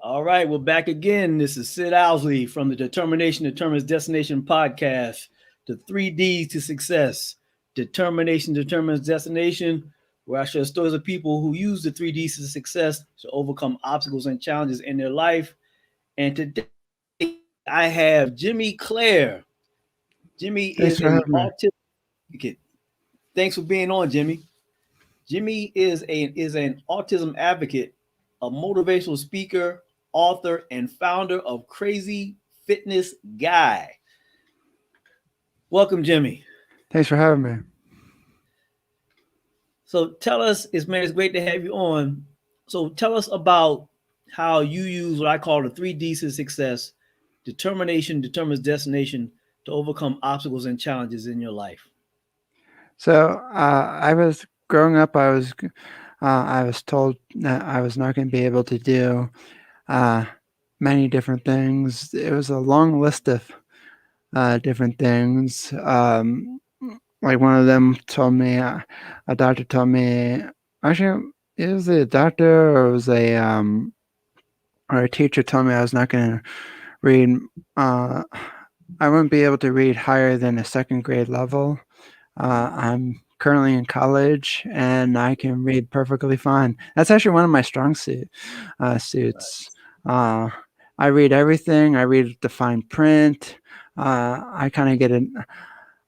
All right, we're back again. This is Sid Owsley from the Determination Determines Destination podcast. The 3Ds to success. Determination determines destination, where I share stories of people who use the 3Ds to success to overcome obstacles and challenges in their life. And today I have Jimmy Clare. Jimmy Thanks is for an having me. autistic. Thanks for being on, Jimmy. Jimmy is an autism advocate, a motivational speaker, author, and founder of Crazy Fitness Guy. Welcome, Jimmy. Thanks for having me. So tell us, it's great to have you on. So tell us about how you use what I call the 3Ds to success. Determination determines destination to overcome obstacles and challenges in your life. So I was growing up. I was told that I was not going to be able to do uh, many different things. It was a long list of different things. Like one of them told me, a doctor told me. Actually, it was a doctor or it was a teacher told me I was not going to read. Uh, I wouldn't be able to read higher than a second grade level. I'm currently in college and I can read perfectly fine. That's actually one of my suits. Uh, I read everything. I read the fine print. I kind of get an.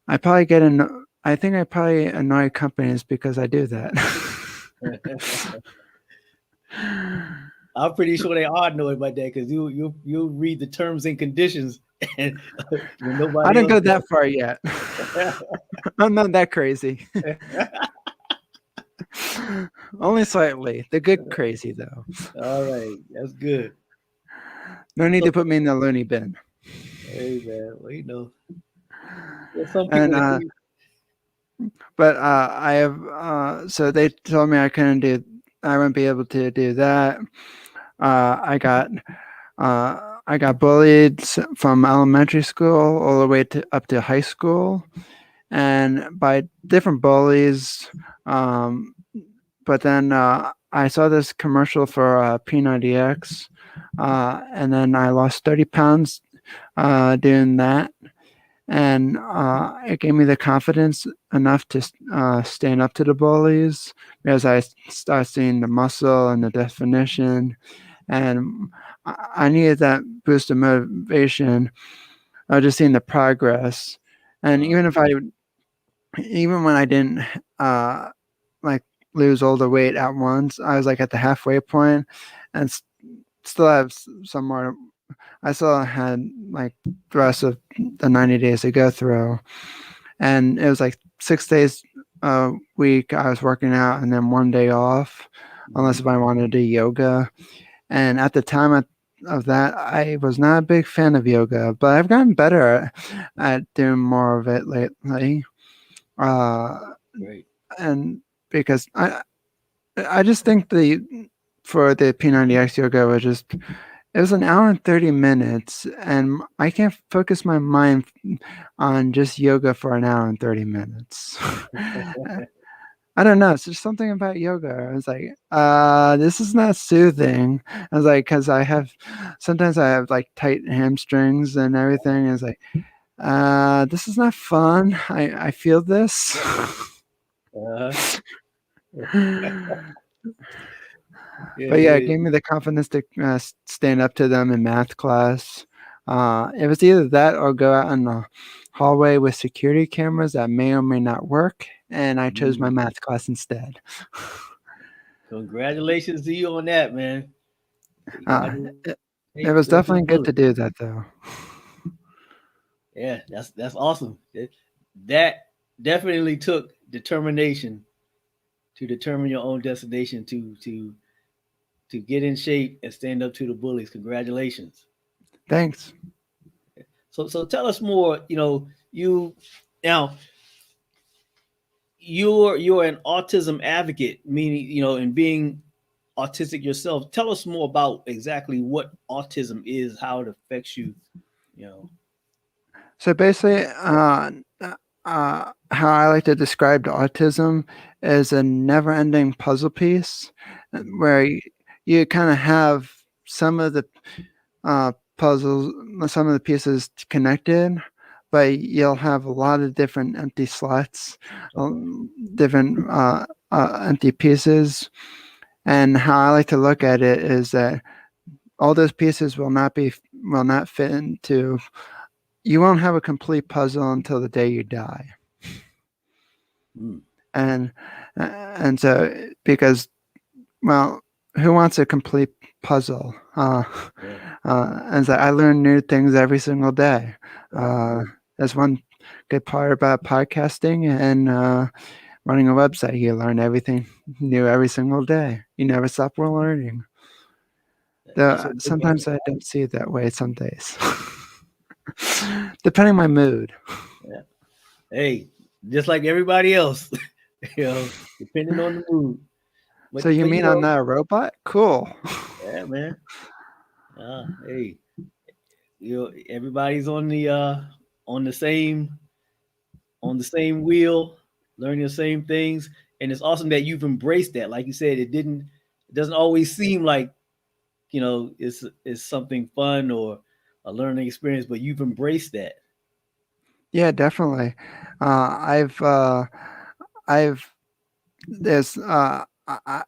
I probably get an. I think I probably annoy companies because I do that. I'm pretty sure they are annoyed by that because you read the terms and conditions and when I nobody didn't else go that far yet. does. I'm not that crazy. Only slightly. The good crazy though. All right, that's good. No need So, to put me in the loony bin. hey man, well, there's some people And that think but I have so they told me I wouldn't be able to do that. Uh, I got I got bullied from elementary school all the way to up to high school, and by different bullies. Um, but then I saw this commercial for P90X, and then I lost 30 pounds doing that, and it gave me the confidence enough to stand up to the bullies because I started seeing the muscle and the definition, and I needed that boost of motivation. Just seeing the progress, and uh, even when I didn't uh, like lose all the weight at once, I was like at the halfway point, and still have some more. I still had like the rest of the 90 days to go through, and it was like 6 days a week I was working out, and then one day off, unless if I wanted to do yoga. And at the time of that, I was not a big fan of yoga, but I've gotten better at doing more of it lately. Uh, great. and because I just think for the P90X yoga was just it was an hour and 30 minutes, and I can't focus my mind on just yoga for an hour and 30 minutes. I don't know. It's just something about yoga. I was like, this is not soothing. I was like, because sometimes I have like tight hamstrings and everything. It's like, this is not fun. I feel this. Uh, yeah, But yeah, it yeah. gave me the confidence to stand up to them in math class. It was either that or go out in the hallway with security cameras that may or may not work, and I chose my Mm. math class instead. Congratulations to you on that, man. You got Uh, to it, it take was them to the definitely good bullet. to do that, though. Yeah, that's awesome. That definitely took determination to determine your own destination to get in shape and stand up to the bullies. Congratulations. Thanks. So tell us more. You now you're an autism advocate, meaning in being autistic yourself. Tell us more about exactly what autism is, how it affects you. You know. So basically, how I like to describe autism is a never-ending puzzle piece, where you kind of have some of the puzzles, some of the pieces connected, but you'll have a lot of different empty slots, different empty pieces. And how I like to look at it is that all those pieces will not fit into. You won't have a complete puzzle until the day you die. Mm. And so because, well, who wants a complete puzzle? And so I learn new things every single day. That's one good part about podcasting and running a website. You learn everything new every single day. You never stop learning. Though sometimes I don't see it that way some days. Depending on my mood. Yeah. Hey, just like everybody else, depending on the mood. So you mean I'm not a robot? Cool. Yeah, man. Hey, everybody's on the same wheel, learning the same things, and it's awesome that you've embraced that. Like you said, it doesn't always seem like it's something fun or a learning experience, but you've embraced that. Yeah, definitely. There's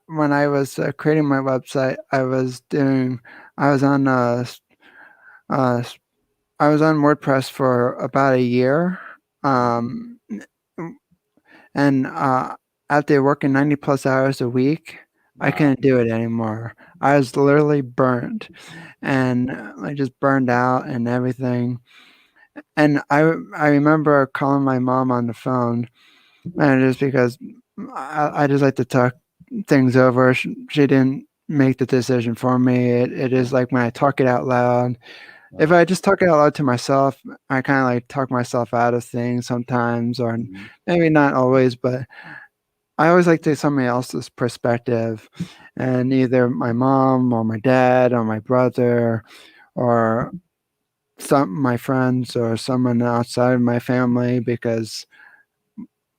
when I was creating my website, I was on WordPress for about a year, and after working 90 plus hours a week, I couldn't do it anymore. I was literally burned, and I just burned out and everything. And I remember calling my mom on the phone, and just because I just like to talk things over. She didn't make the decision for me. It is like when I talk it out loud. If I just talk it out loud to myself, I kind of like talk myself out of things sometimes, or maybe not always, but I always like to take somebody else's perspective, and either my mom or my dad or my brother or my friends or someone outside of my family, because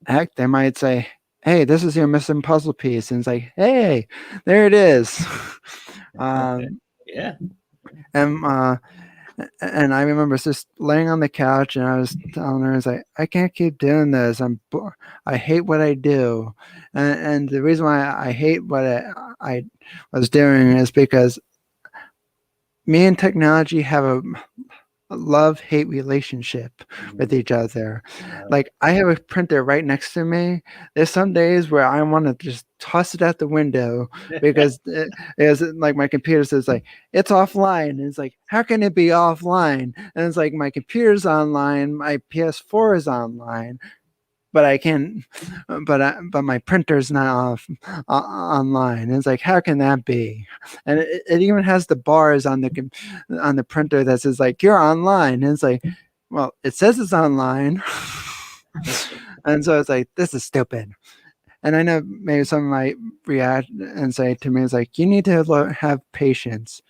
heck, they might say, "Hey, this is your missing puzzle piece," and it's like, "Hey, there it is." Yeah. And I remember just laying on the couch, and I was telling her, "I was like, I can't keep doing this. I hate what I do," and the reason why I hate what I was doing is because me and technology have a love-hate relationship with each other. Like, I have a printer right next to me. There's some days where I want to just toss it out the window because it's like my computer says like it's offline, and it's like, how can it be offline? And it's like my computer's online, my PS4 is online, but I can't. But my printer's not online. And it's like, how can that be? And it even has the bars on the printer that says like, you're online. And it's like, well, it says it's online. And so it's like, this is stupid. And I know maybe someone might react and say to me, it's like, you need to have patience.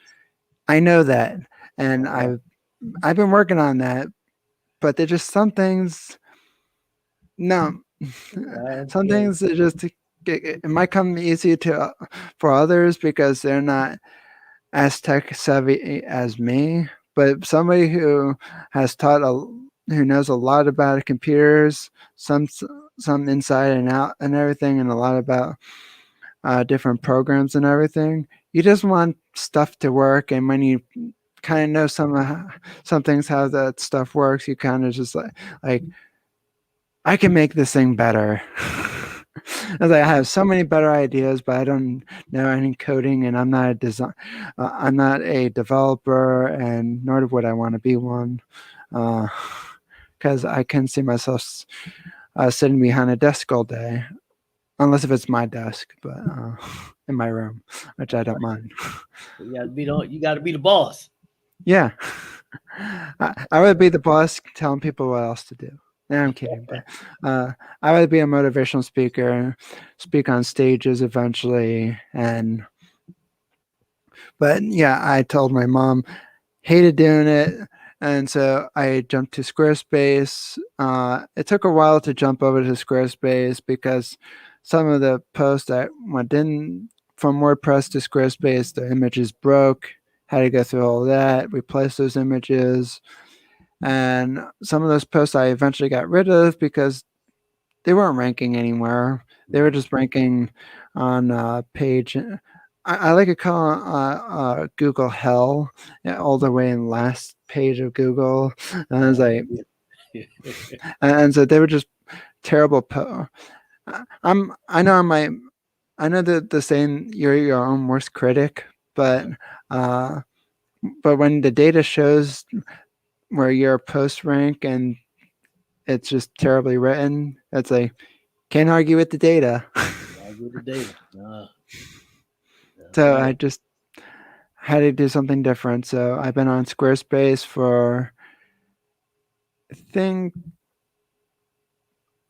I know that, and I've been working on that, but there's just some things. No, some things that just it might come easy for others because they're not as tech savvy as me. But somebody who who knows a lot about computers, some inside and out and everything, and a lot about different programs and everything. You just want stuff to work, and when you kind of know some things how that stuff works, you kind of just like I can make this thing better. As I have so many better ideas, but I don't know any coding, and I'm not I'm not a developer, and nor would I want to be one, because I can see myself sitting behind a desk all day, unless if it's my desk, but in my room, which I don't mind. You gotta be the boss. Yeah, I would be the boss telling people what else to do. No, I'm kidding, but I would be a motivational speaker, speak on stages eventually, but yeah, I told my mom, hated doing it, and so I jumped to Squarespace. It took a while to jump over to Squarespace because some of the posts that went in from WordPress to Squarespace, the images broke, had to go through all that, replace those images, and some of those posts I eventually got rid of because they weren't ranking anywhere. They were just ranking on page. I like to call Google hell, all the way in last page of Google, and I was like, and so they were just terrible. I know that the saying you're your own worst critic, uh, but when the data shows where your post rank and it's just terribly written, it's like can't argue with the data. I get the data. So Right. I just had to do something different. So I've been on Squarespace for I think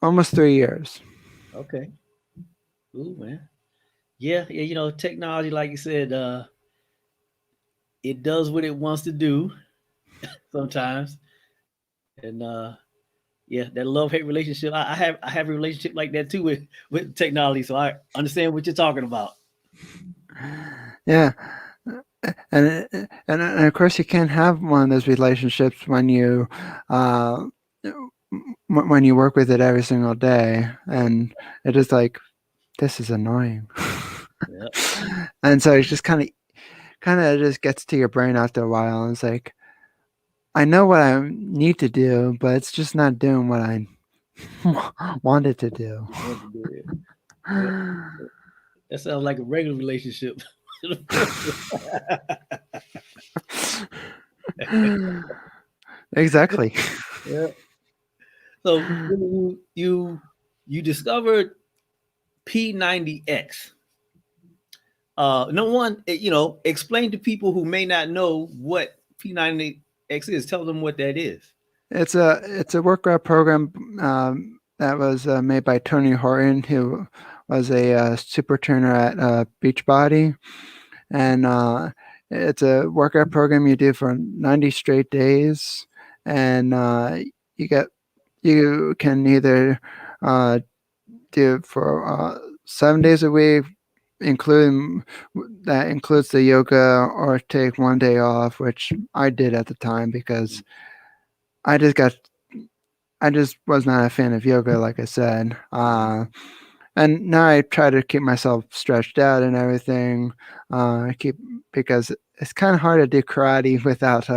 almost 3 years. Okay. Ooh, man. Yeah, yeah. Technology, like you said, it does what it wants to do sometimes, and yeah, that love hate relationship. I have a relationship like that too with technology, so I understand what you're talking about. Yeah, and of course you can't have one of those relationships when uh, when you work with it every single day, and it is like this is annoying, Yeah, and so it's just kind of just gets to your brain after a while, and it's like I know what I need to do, but it's just not doing what I wanted to do. you want to do it. Yeah, that sounds like a regular relationship. Exactly. Yeah. So you discovered P90X. No one, explain to people who may not know what P90X is. Tell them what that is. It's a workout program that was made by Tony Horton, who was a super trainer at Beachbody, and it's a workout program you do for 90 straight days, and you get you can either uh, do it for 7 days a week, including that includes the yoga, or take one day off, which I did at the time because I just got I just was not a fan of yoga, like I said. And now I try to keep myself stretched out and everything. Keep because it's kind of hard to do karate without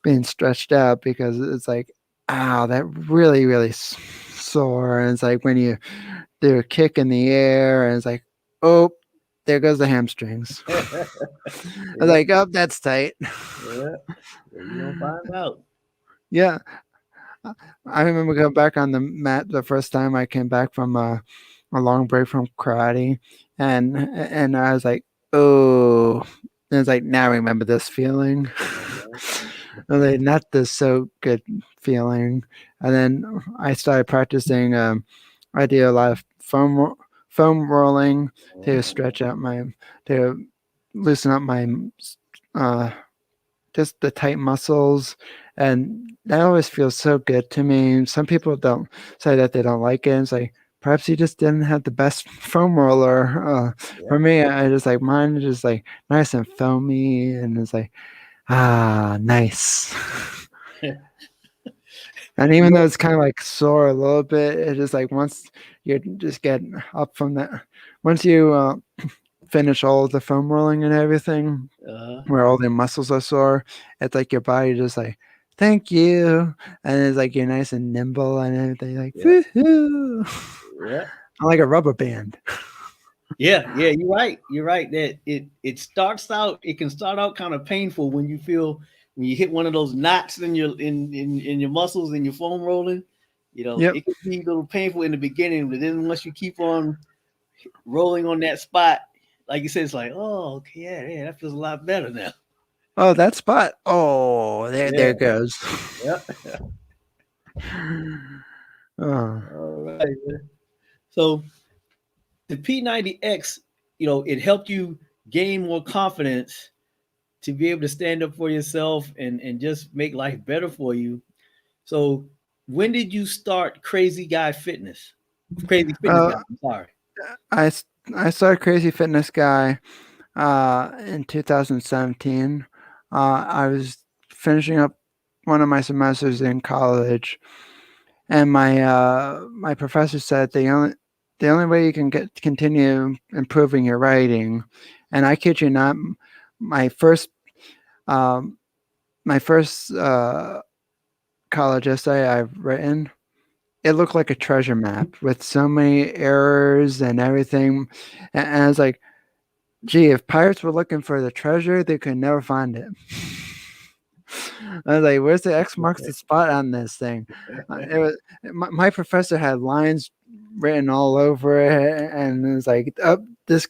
being stretched out because it's like, ow, that really, really sore. And it's like when you do a kick in the air, and it's like, oh, there goes the hamstrings. I was Yeah, like, oh, that's tight. yeah. You're gonna find out. Yeah, I remember going back on the mat the first time I came back from a long break from karate, and I was like, oh, and it's like now I remember this feeling. Uh-huh. I was like, not this so good feeling. And then I started practicing. I do a lot of foam rolling to Uh-huh. stretch out to loosen up my uh, just the tight muscles, and that always feels so good to me. Some people don't say that they don't like it. It's like perhaps you just didn't have the best foam roller. For Yeah. me, I just like mine is just like nice and foamy, and it's like nice. And even though Yeah. it's kind of like sore a little bit, it's just like once you just get up from that, once you finish all of the foam rolling and everything, Uh-huh. where all their muscles are sore, it's like your body just like, thank you. And it's like you're nice and nimble and everything, like, Yeah. woohoo. Yeah. I like a rubber band. Yeah. Yeah. You're right. You're right. That it starts out. It can start out kind of painful when you feel when you hit one of those knots in your muscles and your foam rolling. Yep. It can be a little painful in the beginning, but then once you keep on rolling on that spot, like you said, it's like, oh, okay, yeah, yeah, that feels a lot better now. Oh, that spot. Oh, there Yeah. it goes. Yeah. Oh. All right. So the P90X, it helped you gain more confidence to be able to stand up for yourself and just make life better for you. So when did you start Crazy Guy Fitness? Crazy Fitness Guy. Uh, I'm sorry. I, I saw Crazy Fitness Guy in 2017. I was finishing up one of my semesters in college, and my professor said the only way you can continue improving your writing, and I kid you not, my first um, my first college essay I've written, it looked like a treasure map with so many errors and everything, and I was like, gee, if pirates were looking for the treasure, they could never find it. I was like, "Where's the X marks the spot on this thing?" It was my professor had lines written all over it, and it was like, "Up this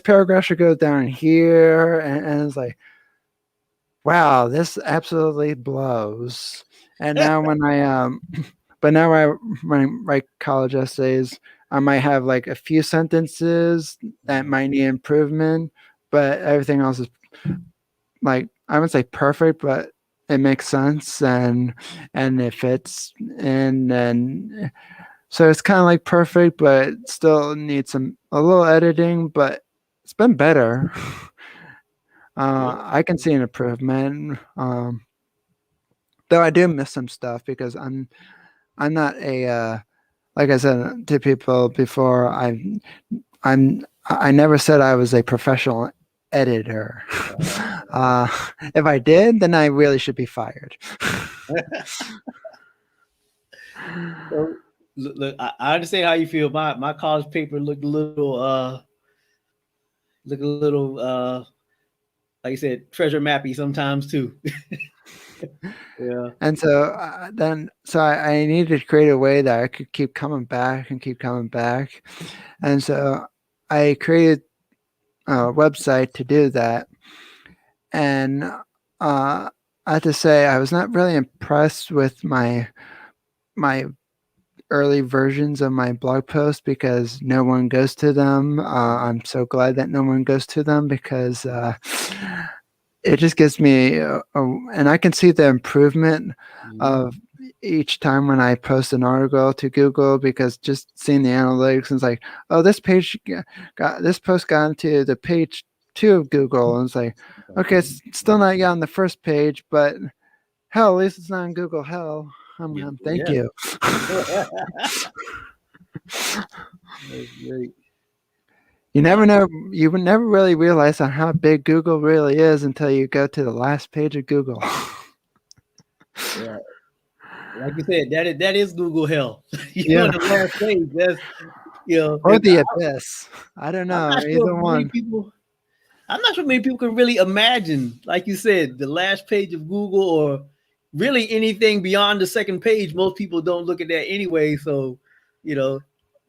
paragraph should go down here," and it's like, "Wow, this absolutely blows." And now but now when I write college essays, I might have like a few sentences that might need improvement, but everything else is like I would say perfect, but it makes sense and it fits in and so it's kind of like perfect, but it still needs a little editing, but it's been better. Yeah. I can see an improvement, though I do miss some stuff because I'm not a like I said to people before. I never said I was a professional editor. Uh, if I did, then I really should be fired. So look, I understand how you feel. My college paper looked a little like you said, treasure mappy sometimes too. Yeah. And so I needed to create a way that I could keep coming back and keep coming back. And so I created a website to do that. And I have to say I was not really impressed with my early versions of my blog posts because no one goes to them. I'm so glad that no one goes to them because it just gives me, and I can see the improvement Mhm. of each time when I post an article to Google because just seeing the analytics and it's like, oh, this page got this post got into the page two of Google, and it's like, okay, it's still not yet on the first page, but hell, at least it's not on Google. Hell, Yeah. thank Yeah. you. That's great. You Uh, never know. You would never really realize on how big Google really is until you go to the last page of Google. yeah. Like you said, that is Google hell. You on Yeah, the last page. That's or and the abyss. I don't I'm know. not sure Either many one. people. I'm not sure many people can really imagine, like you said, the last page of Google or really anything beyond the second page. Most people don't look at that anyway. So, you know,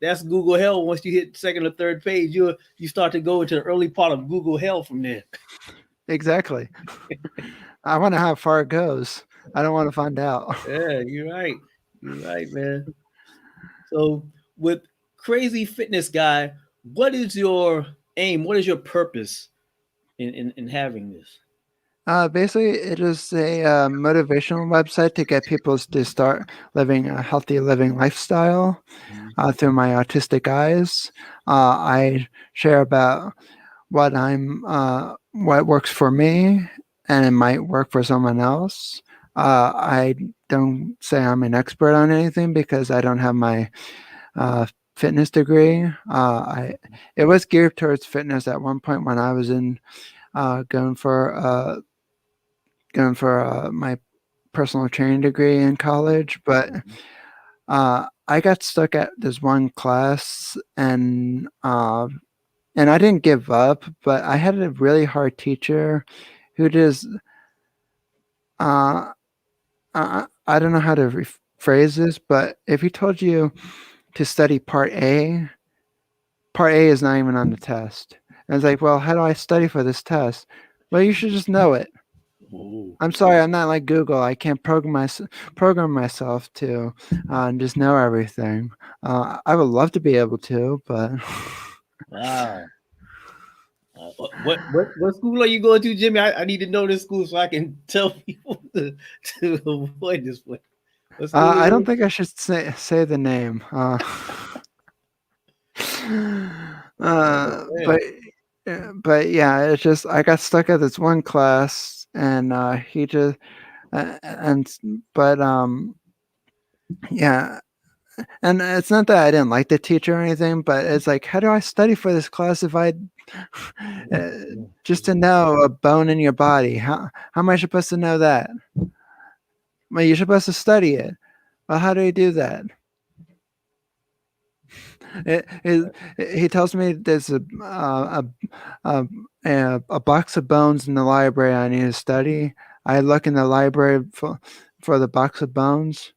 that's Google hell. Once you hit second or third page, you start to go into the early part of Google hell from there. Exactly. I wonder how far it goes. I don't want to find out. Yeah, you're right. You're right, man. So with Crazy Fitness Guy, what is your aim? What is your purpose in having this? Basically, it is a motivational website to get people to start living a healthy living lifestyle through my autistic eyes. I share about what works for me, and it might work for someone else. I don't say I'm an expert on anything because I don't have my fitness degree. I It was geared towards fitness at one point when I was in going for my personal training degree in college, but I got stuck at this one class and I didn't give up, but I had a really hard teacher who just uh, I don't know how to rephrase this, but if he told you to study part A is not even on the test. And it's like, well, how do I study for this test? Well, you should just know it. Oh, I'm sorry, I'm not like Google. I can't program myself to just know everything. I would love to be able to, but wow. What school are you going to, Jimmy? I need to know this school so I can tell people to avoid this one. What school is I don't it? think I should say the name. Oh, But man. but yeah, it's just I got stuck at this one class, and he just and but yeah, and it's not that I didn't like the teacher or anything, but it's like, how do I study for this class if I uh, just to know a bone in your body? How am I supposed to know that? Well, you're supposed to study it. Well, how do you do that? He tells me there's a, a box of bones in the library I need to study. I look in the library for the box of bones.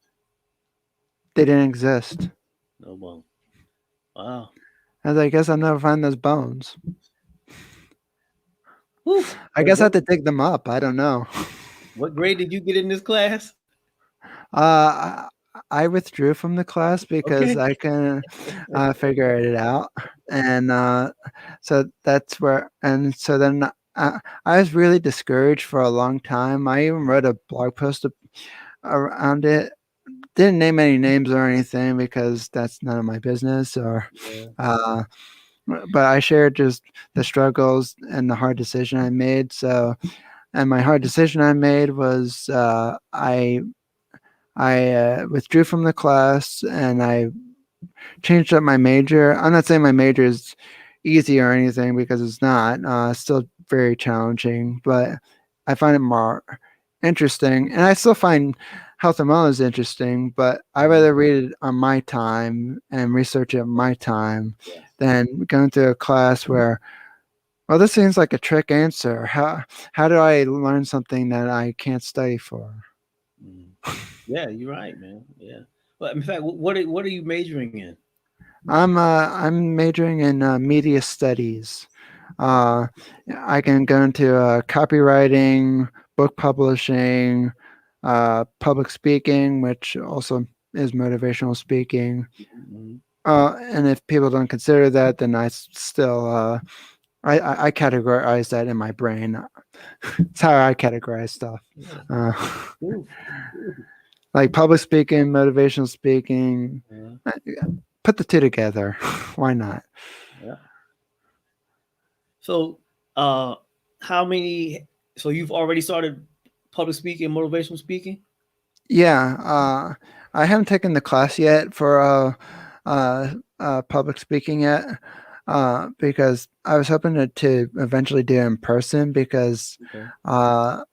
They didn't exist. No bone. Wow. I was like, I guess I'll never find those bones. Whew. I guess I have to dig them up. I don't know. What grade did you get in this class? Uh, I withdrew from the class because Okay. I can figure it out, and so that's where. And so then I was really discouraged for a long time. I even wrote a blog post around it. Didn't name any names or anything because that's none of my business. Or, Yeah. but I shared just the struggles and the hard decision I made. So, and my hard decision I made was I withdrew from the class and I changed up my major. I'm not saying my major is easy or anything because it's not. It's still very challenging, but I find it more interesting. And I still find health and wellness interesting, but I rather read it on my time and research it on my time Yes. than going through a class where, well, this seems like a trick answer. How do I learn something that I can't study for? Mm. Yeah, you're right, man. Yeah. Well, in fact, what are you majoring in? I'm majoring in media studies. Uh, I can go into copywriting, book publishing, public speaking, which also is motivational speaking. Mhm. And if people don't consider that, then still I categorize that in my brain. It's how I categorize stuff. Yeah. Uh, Cool. like public speaking, motivational speaking. Uh, uh, Put the two together. Why not? yeah. So, uh, how many? So you've already started public speaking, motivational speaking. Yeah, I haven't taken the class yet for public speaking yet because I was hoping to eventually do it in person because Okay. uh,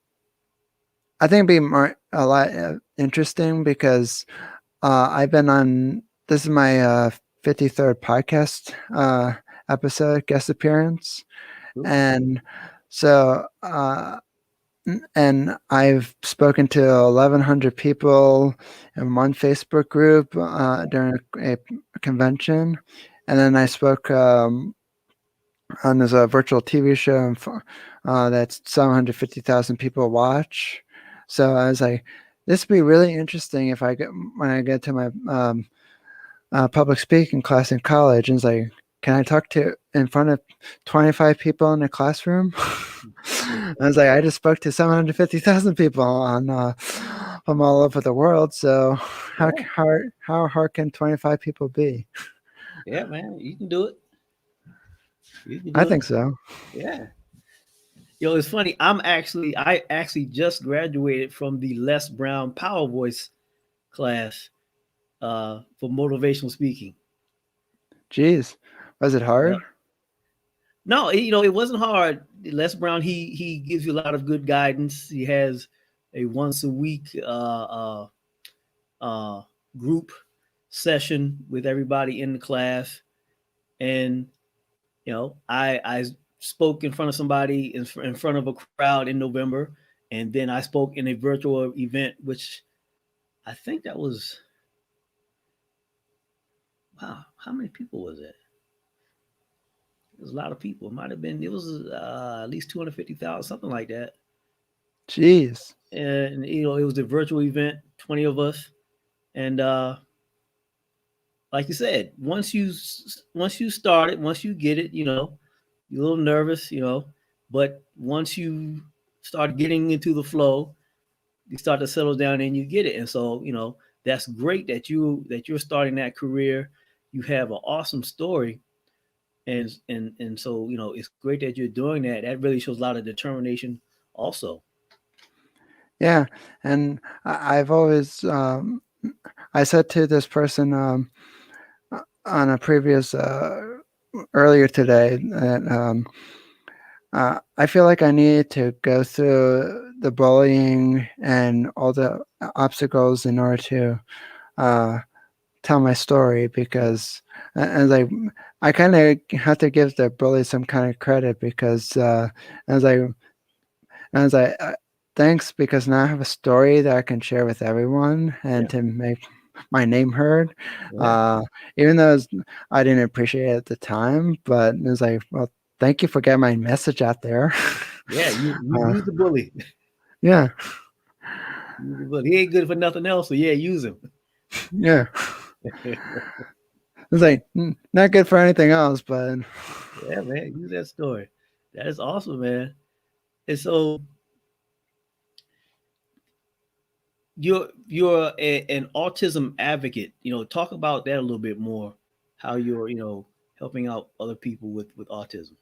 I think it'd be a lot interesting because I've been on this is my 53rd podcast episode guest appearance, Cool. and so and I've spoken to 1,100 people in one Facebook group during a convention, and then I spoke on this virtual TV show that 750,000 people watch. So I was like, this would be really interesting if I get when I get to my public speaking class in college, and it's like, can I talk to in front of 25 people in a classroom? I was like, I just spoke to 750,000 people on from all over the world. So Yeah. how hard can 25 people be? Yeah, man. You can do it. You can I do it. think so. Yeah. Yo, it's funny. I actually just graduated from the Les Brown Power Voice class for motivational speaking. Jeez, was it Yep. hard? No, it wasn't hard. Les Brown, he gives you a lot of good guidance. He has a once a week uh, group session with everybody in the class, and I spoke in front of somebody in front of a crowd in November, and then I spoke in a virtual event, which I think that was wow. How many people was it? It was a lot of people. It might have been. It was at least 250,000, something like that. Jeez. And it was a virtual event, 20 of us, and like you said, once you start it, once you get it, you're a little nervous, but once you start getting into the flow, you start to settle down and you get it. And so, that's great that you're starting that career. You have an awesome story. And so it's great that you're doing that. That really shows a lot of determination also. Yeah, and I've always I said to this person on a previous earlier today that I feel like I need to go through the bullying and all the obstacles in order to uh, tell my story, because and like I kind of have to give the bully some kind of credit, because as I thanks, because now I have a story that I can share with everyone and Yeah. to make my name heard. Yeah. Uh, Even though I didn't appreciate it at the time, but it was like, well, thank you for getting my message out there. Yeah. You uh, use the bully. yeah, Use the bully. He ain't good for nothing else. So yeah, use him. yeah. It's like not good for anything else, but Yeah, man. Use that story. That is awesome, man. And so you're an autism advocate. Talk about that a little bit more. How you're helping out other people with autism.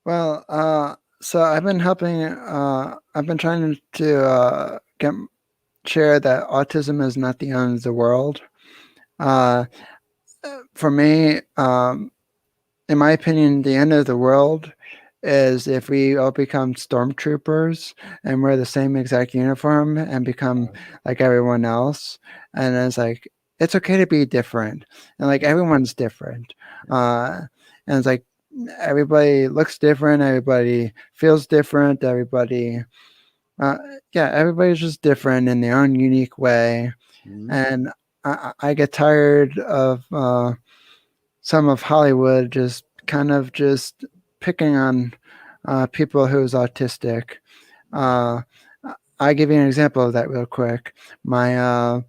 well, so I've been helping. I've been trying to get share that autism is not the end of the world. Uh, for me, in my opinion, the end of the world is if we all become stormtroopers and wear the same exact uniform and become like everyone else. And it's like, it's okay to be different. And like everyone's different. Uh, and it's like everybody looks different, everybody feels different, everybody, uh, yeah, everybody's just different in their own unique way. Mm-hmm. And I get tired of some of Hollywood just kind of just picking on people who's autistic. Uh, I give you an example of that real quick. My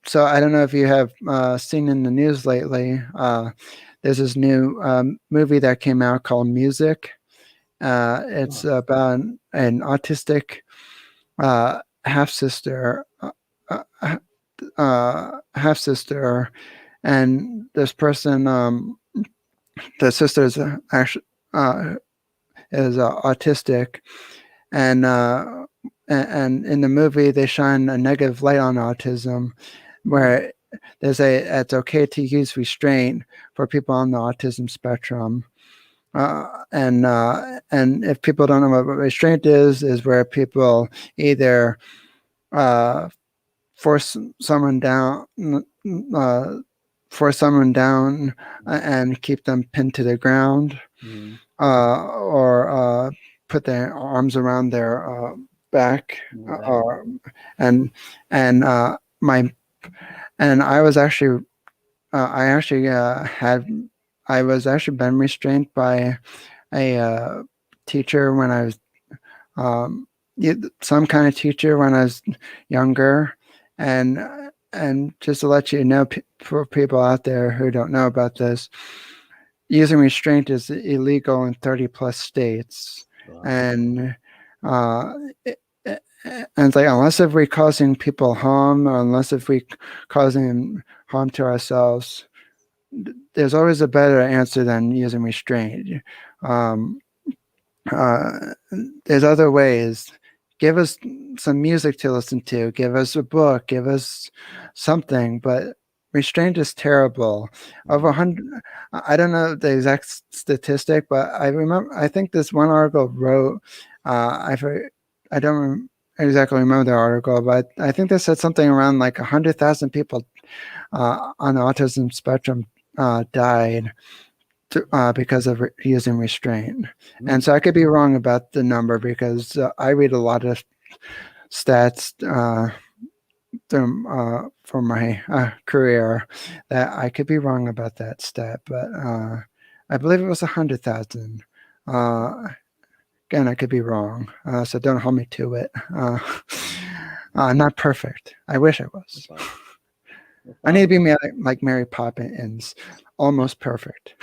so I don't know if you have seen in the news lately. There's this new movie that came out called Music. It's Oh, about an autistic half sister, half sister, and this person, the sister is actually is autistic, and and in the movie they shine a negative light on autism, mm, where it's okay to use restraint for people on the autism spectrum. And if people don't know what restraint is where people either uh, force someone down, uh, force someone down and keep them pinned to the ground, mm, or put their arms around their back, right. or and and my and I was actually I actually had I was actually been restrained by a teacher when I was um, some kind of teacher when I was younger, and and just to let you know, for people out there who don't know about this, using restraint is illegal in 30 plus states, Wow. and uh, and it's like, unless if we're causing people harm, or unless if we causing harm to ourselves, there's always a better answer than using restraint. Um, uh, there's other ways. Give us some music to listen to. Give us a book. Give us something. But restraint is terrible. Over Mm, 100. I don't know the exact statistic, but I remember. I think this one article wrote. I don't exactly remember the article, but I think they said something around like 100,000 people on the autism spectrum died because of using restraint. And mm, so I could be wrong about the number, because I read a lot of stats from my career, that I could be wrong about that stat, but I believe it was 100,000. Uh, Again, I could be wrong, so don't hold me to it. I'm not perfect. I wish I no was. problem. No I need to problem. be like Mary Poppins, almost perfect.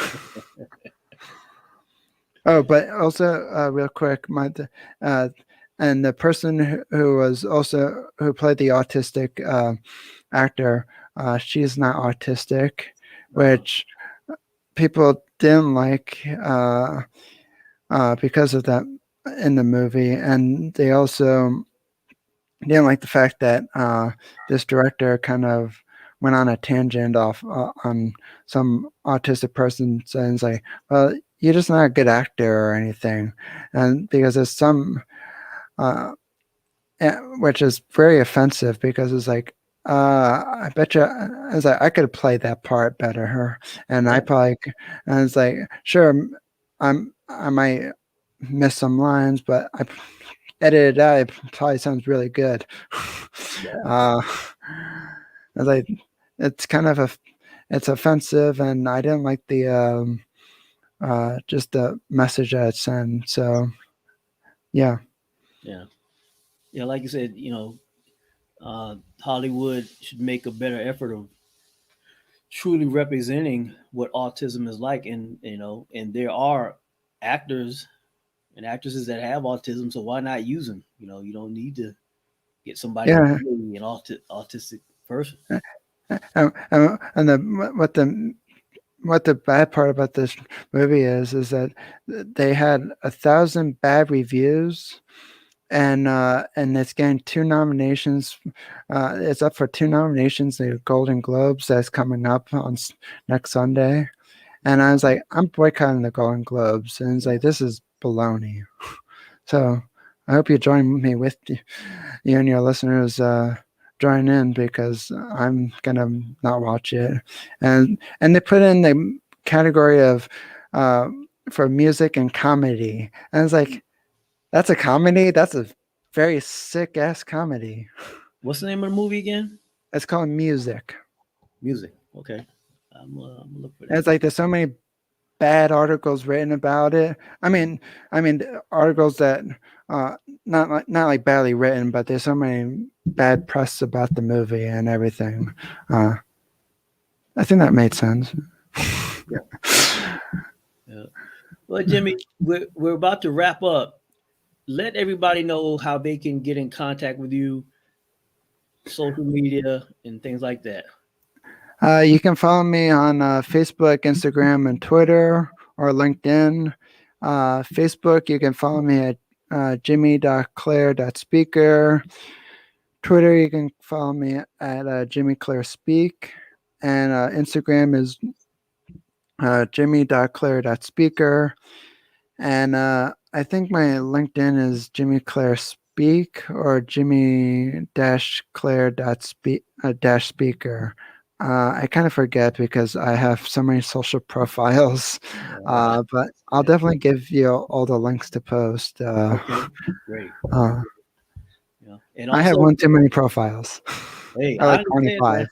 Oh, but also, real quick, uh, and the person who was also who played the autistic actor, she's not autistic, Uh-huh. which people didn't like because of that in the movie, and they also didn't like the fact that this director kind of went on a tangent off on some autistic person saying, it's like, well, you're just not a good actor or anything, and because there's some which is very offensive, because it's like, I bet you, I was like, I could have played that part better, and I probably, and it's like, sure, I might miss some lines, but I edited it out. It probably sounds really good. I was like, it's kind of it's offensive, and I didn't like the just the message that it sent. So, yeah. Yeah, like you said, Hollywood should make a better effort of truly representing what autism is like, and there are actors and actresses that have autism, so why not use them? You don't need to get somebody to Yeah. play an autistic person. And what the bad part about this movie is that they had 1,000 bad reviews, and it's getting 2 nominations. It's up for 2 nominations. The Golden Globes that's coming up on next Sunday, and I was like, I'm boycotting the Golden Globes, and it's like, this is baloney. So I hope you join me with you and your listeners. Join in, because I'm gonna not watch it, and they put in the category of for music and comedy, and it's like, that's a comedy? That's a very sick ass comedy. What's the name of the movie again? It's called Music. Music. Okay, I'm gonna look for And that. it's like, there's so many bad articles written about it. I mean, articles that uh, not like badly written, but there's so many bad press about the movie and everything. Uh, I think that made sense. Yeah. Well, Jimmy, we're about to wrap up. Let everybody know how they can get in contact with you, social media, and things like that. You can follow me on Facebook, Instagram, and Twitter, or LinkedIn. Facebook, you can follow me at jimmy.clare.speaker. Twitter, you can follow me at Jimmy Clare Speak. And Instagram is jimmy.clare.speaker. And I think my LinkedIn is Jimmy Clare Speak, or Jimmy-Clare.speaker. I kind of forget because I have so many social profiles, but I'll definitely give you all the links to post. Okay, great. Yeah, and I have also, one too many profiles. hey, I I like understand, 25.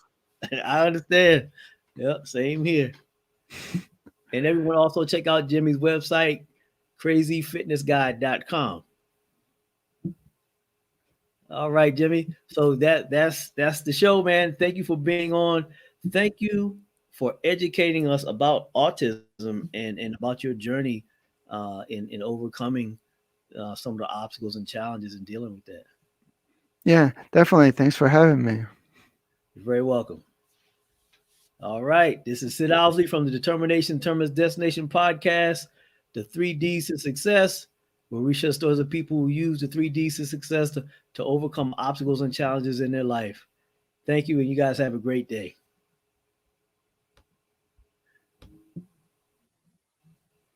man. I understand. Yep, same here. And everyone also check out Jimmy's website, CrazyFitnessGuy.com. All right, Jimmy. So that's the show, man. Thank you for being on. Thank you for educating us about autism and about your journey in overcoming some of the obstacles and challenges and dealing with that. Yeah, definitely. Thanks for having me. You're very welcome. All right. This is Sid Owsley from the Determination Determines Destination podcast, the 3Ds to Success, where we share stories of people who use the 3Ds to success to overcome obstacles and challenges in their life. Thank you, and you guys have a great day.